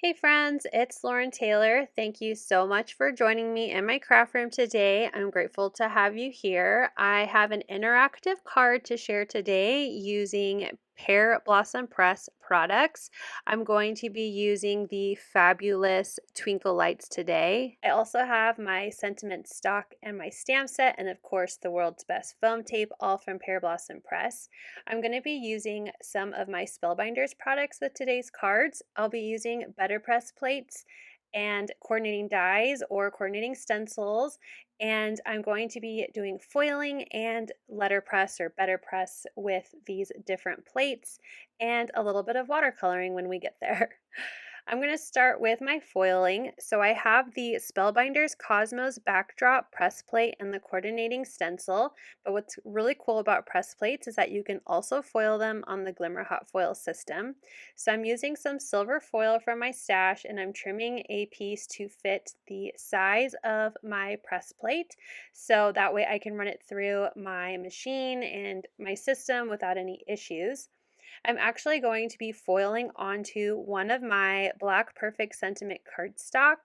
Hey friends, it's Lauren Taylor. Thank you so much for joining me in my craft room today. I'm grateful to have you here. I have an interactive card to share today using Pear Blossom Press products. I'm going to be using the fabulous Twinkle Lights today. I also have my sentiment stock and my stamp set, and of course the world's best foam tape, all from Pear Blossom Press. I'm going to be using some of my Spellbinders products with today's cards. I'll be using BetterPress plates and coordinating dies or coordinating stencils, and I'm going to be doing foiling and letterpress or BetterPress with these different plates and a little bit of watercoloring when we get there. I'm going to start with my foiling. So I have the Spellbinders Cosmos backdrop press plate and the coordinating stencil. But what's really cool about press plates is that you can also foil them on the Glimmer hot foil system. So I'm using some silver foil from my stash and I'm trimming a piece to fit the size of my press plate. So that way I can run it through my machine and my system without any issues. I'm actually going to be foiling onto one of my Black Perfect Sentiment cardstock.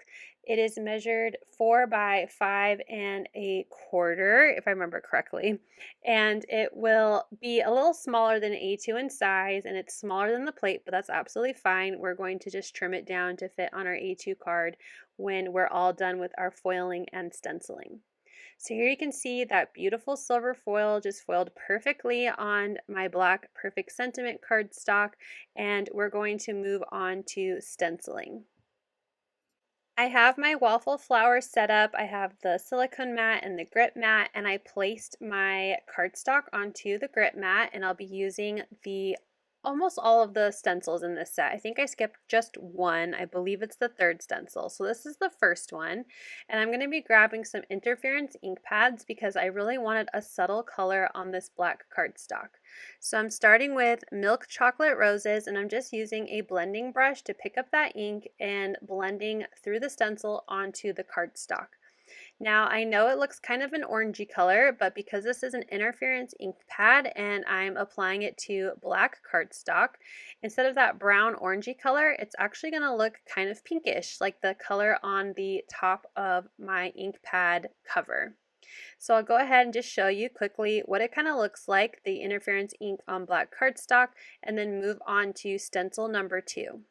It is measured 4 by 5 1/4, if I remember correctly, and it will be a little smaller than A2 in size, and it's smaller than the plate, but that's absolutely fine. We're going to just trim it down to fit on our A2 card when we're all done with our foiling and stenciling. So here you can see that beautiful silver foil just foiled perfectly on my Black Perfect Sentiment cardstock, and we're going to move on to stenciling. I have my waffle flower set up. I have the silicone mat and the grip mat, and I placed my cardstock onto the grip mat, and I'll be using the almost all of the stencils in this set. I think I skipped just one. I believe it's the third stencil. So this is the first one, and I'm going to be grabbing some interference ink pads because I really wanted a subtle color on this black cardstock. So I'm starting with Milk Chocolate Roses, and I'm just using a blending brush to pick up that ink and blending through the stencil onto the cardstock. Now I know it looks kind of an orangey color, but because this is an interference ink pad and I'm applying it to black cardstock, instead of that brown orangey color, it's actually going to look kind of pinkish, like the color on the top of my ink pad cover. So I'll go ahead and just show you quickly what it kind of looks like, the interference ink on black cardstock, and then move on to stencil number 2.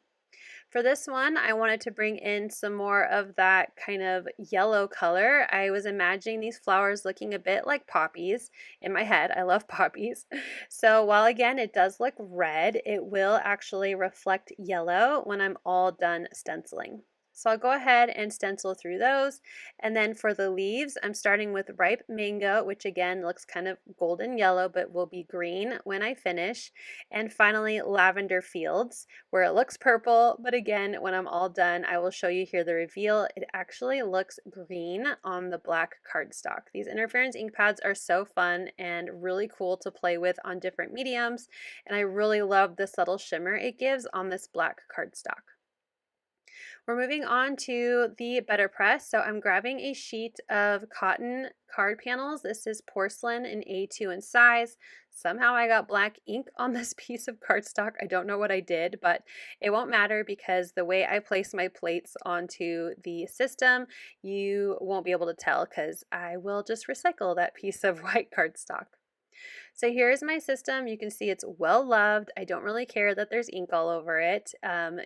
For this one, I wanted to bring in some more of that kind of yellow color. I was imagining these flowers looking a bit like poppies in my head. I love poppies. So while again it does look red, it will actually reflect yellow when I'm all done stenciling. So I'll go ahead and stencil through those. And then for the leaves, I'm starting with Ripe Mango, which again looks kind of golden yellow, but will be green when I finish. And finally, Lavender Fields, where it looks purple, but again, when I'm all done, I will show you here the reveal. It actually looks green on the black cardstock. These interference ink pads are so fun and really cool to play with on different mediums, and I really love the subtle shimmer it gives on this black cardstock. We're moving on to the BetterPress. So I'm grabbing a sheet of cotton card panels. This is porcelain in A2 in size. Somehow I got black ink on this piece of cardstock. I don't know what I did, but it won't matter because the way I place my plates onto the system, you won't be able to tell because I will just recycle that piece of white cardstock. So here's my system. You can see it's well loved. I don't really care that there's ink all over it.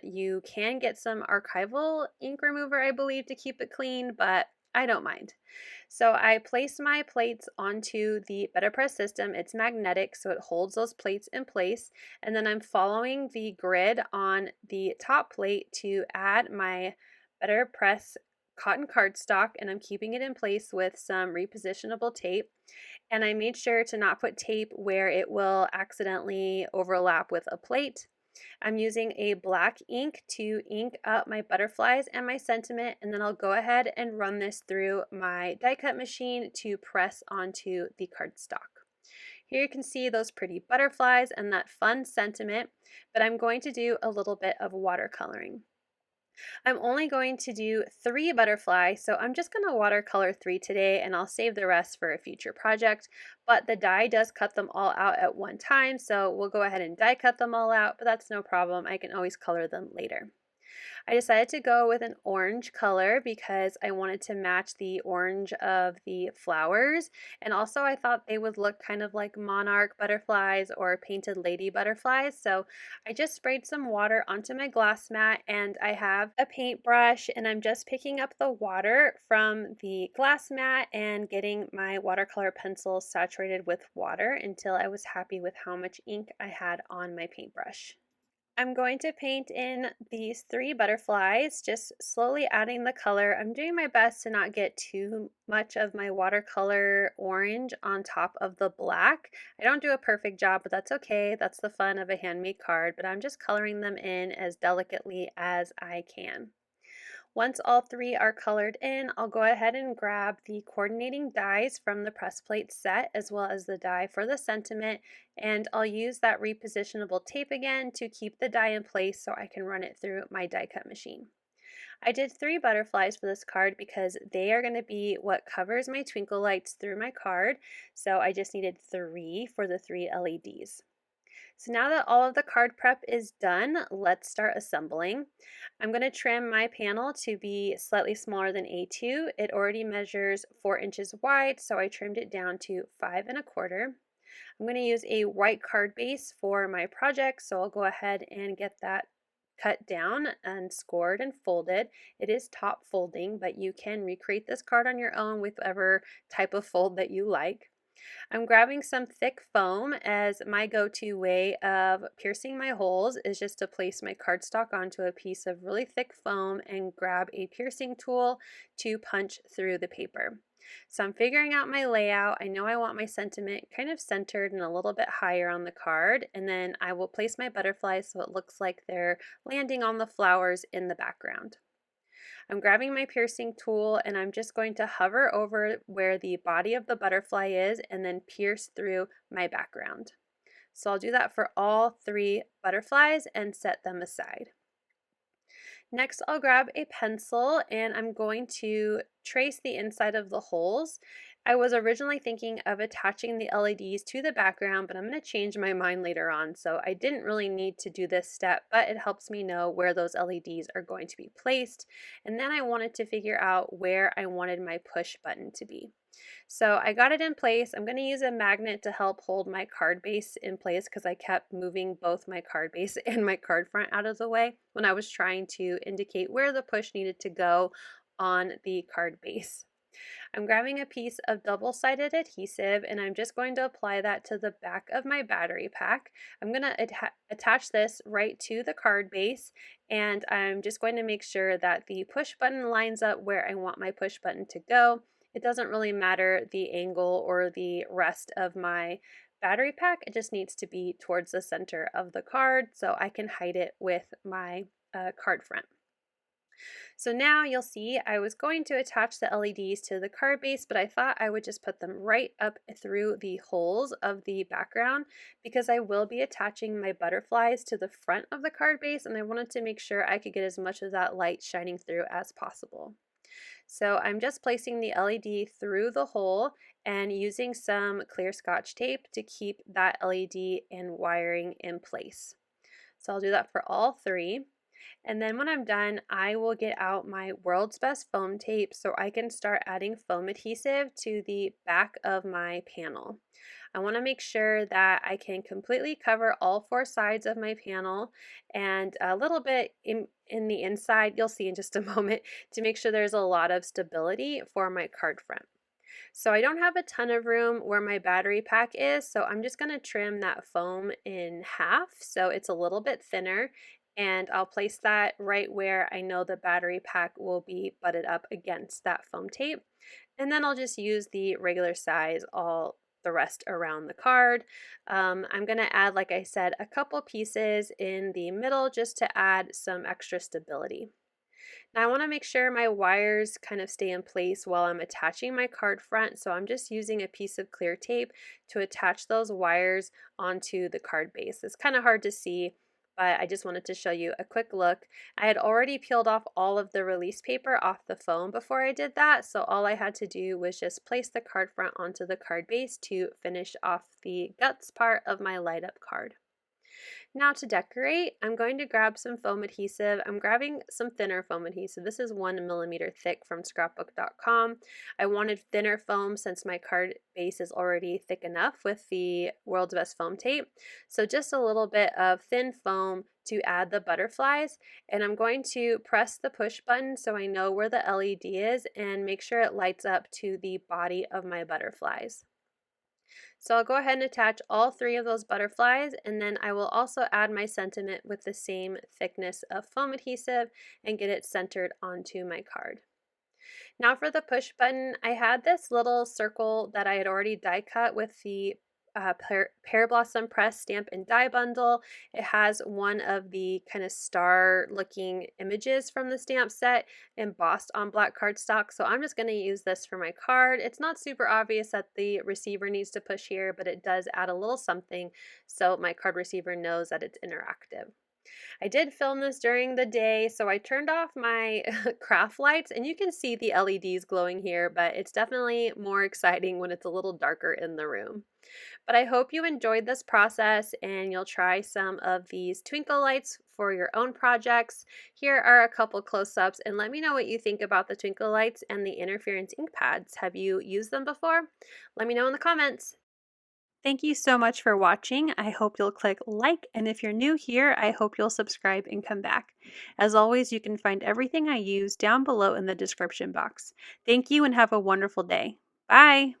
You can get some archival ink remover, I believe, to keep it clean, but I don't mind. So I placed my plates onto the BetterPress system. It's magnetic, so it holds those plates in place. And then I'm following the grid on the top plate to add my BetterPress cotton cardstock, and I'm keeping it in place with some repositionable tape. And I made sure to not put tape where it will accidentally overlap with a plate. I'm using a black ink to ink up my butterflies and my sentiment, and then I'll go ahead and run this through my die cut machine to press onto the cardstock. Here you can see those pretty butterflies and that fun sentiment, but I'm going to do a little bit of watercoloring. I'm only going to do 3 butterflies, so I'm just going to watercolor 3 today and I'll save the rest for a future project, but the die does cut them all out at one time, so we'll go ahead and die cut them all out, but that's no problem. I can always color them later. I decided to go with an orange color because I wanted to match the orange of the flowers, and also I thought they would look kind of like monarch butterflies or painted lady butterflies. So I just sprayed some water onto my glass mat, and I have a paintbrush, and I'm just picking up the water from the glass mat and getting my watercolor pencil saturated with water until I was happy with how much ink I had on my paintbrush. I'm going to paint in these three butterflies, just slowly adding the color. I'm doing my best to not get too much of my watercolor orange on top of the black. I don't do a perfect job, but that's okay. That's the fun of a handmade card, but I'm just coloring them in as delicately as I can. Once all three are colored in, I'll go ahead and grab the coordinating dies from the press plate set as well as the die for the sentiment, and I'll use that repositionable tape again to keep the die in place so I can run it through my die cut machine. I did three butterflies for this card because they are going to be what covers my twinkle lights through my card, so I just needed three for the three LEDs. So now that all of the card prep is done, let's start assembling. I'm going to trim my panel to be slightly smaller than A2. It already measures 4 inches wide, so I trimmed it down to 5 1/4. I'm going to use a white card base for my project, so I'll go ahead and get that cut down and scored and folded. It is top folding, but you can recreate this card on your own with whatever type of fold that you like. I'm grabbing some thick foam, as my go-to way of piercing my holes is just to place my cardstock onto a piece of really thick foam and grab a piercing tool to punch through the paper. So I'm figuring out my layout. I know I want my sentiment kind of centered and a little bit higher on the card, and then I will place my butterflies so it looks like they're landing on the flowers in the background. I'm grabbing my piercing tool and I'm just going to hover over where the body of the butterfly is and then pierce through my background. So I'll do that for all three butterflies and set them aside. Next, I'll grab a pencil and I'm going to trace the inside of the holes. I was originally thinking of attaching the LEDs to the background, but I'm going to change my mind later on, so I didn't really need to do this step, but it helps me know where those LEDs are going to be placed. And then I wanted to figure out where I wanted my push button to be. So I got it in place. I'm going to use a magnet to help hold my card base in place because I kept moving both my card base and my card front out of the way when I was trying to indicate where the push needed to go on the card base. I'm grabbing a piece of double-sided adhesive and I'm just going to apply that to the back of my battery pack. I'm going to attach this right to the card base, and I'm just going to make sure that the push button lines up where I want my push button to go. It doesn't really matter the angle or the rest of my battery pack. It just needs to be towards the center of the card so I can hide it with my card front. So now you'll see I was going to attach the LEDs to the card base, but I thought I would just put them right up through the holes of the background because I will be attaching my butterflies to the front of the card base, and I wanted to make sure I could get as much of that light shining through as possible. So I'm just placing the LED through the hole and using some clear Scotch tape to keep that LED and wiring in place. So I'll do that for all three. And then when I'm done, I will get out my World's Best foam tape so I can start adding foam adhesive to the back of my panel. I want to make sure that I can completely cover all four sides of my panel and a little bit in the inside, you'll see in just a moment, to make sure there's a lot of stability for my card front. So I don't have a ton of room where my battery pack is, so I'm just going to trim that foam in half so it's a little bit thinner, and I'll place that right where I know the battery pack will be butted up against that foam tape. And then I'll just use the regular size all the rest around the card. I'm going to add, like I said, a couple pieces in the middle just to add some extra stability. Now I want to make sure my wires kind of stay in place while I'm attaching my card front, so I'm just using a piece of clear tape to attach those wires onto the card base. It's kind of hard to see, but I just wanted to show you a quick look. I had already peeled off all of the release paper off the foam before I did that, so all I had to do was just place the card front onto the card base to finish off the guts part of my light up card. Now to decorate, I'm going to grab some foam adhesive. I'm grabbing some thinner foam adhesive. This is 1 millimeter thick from scrapbook.com. I wanted thinner foam since my card base is already thick enough with the World's Best Foam Tape. So just a little bit of thin foam to add the butterflies, and I'm going to press the push button so I know where the LED is and make sure it lights up to the body of my butterflies. So I'll go ahead and attach all 3 of those butterflies, and then I will also add my sentiment with the same thickness of foam adhesive and get it centered onto my card. Now for the push button, I had this little circle that I had already die cut with the Pear Blossom Press stamp and die bundle. It has one of the kind of star looking images from the stamp set embossed on black cardstock. So I'm just going to use this for my card. It's not super obvious that the receiver needs to push here, but it does add a little something so my card receiver knows that it's interactive. I did film this during the day, so I turned off my craft lights, and you can see the LEDs glowing here, but it's definitely more exciting when it's a little darker in the room. But I hope you enjoyed this process and you'll try some of these twinkle lights for your own projects. Here are a couple close-ups, and let me know what you think about the twinkle lights and the interference ink pads. Have you used them before? Let me know in the comments. Thank you so much for watching. I hope you'll click like, and if you're new here, I hope you'll subscribe and come back. As always, you can find everything I use down below in the description box. Thank you and have a wonderful day. Bye!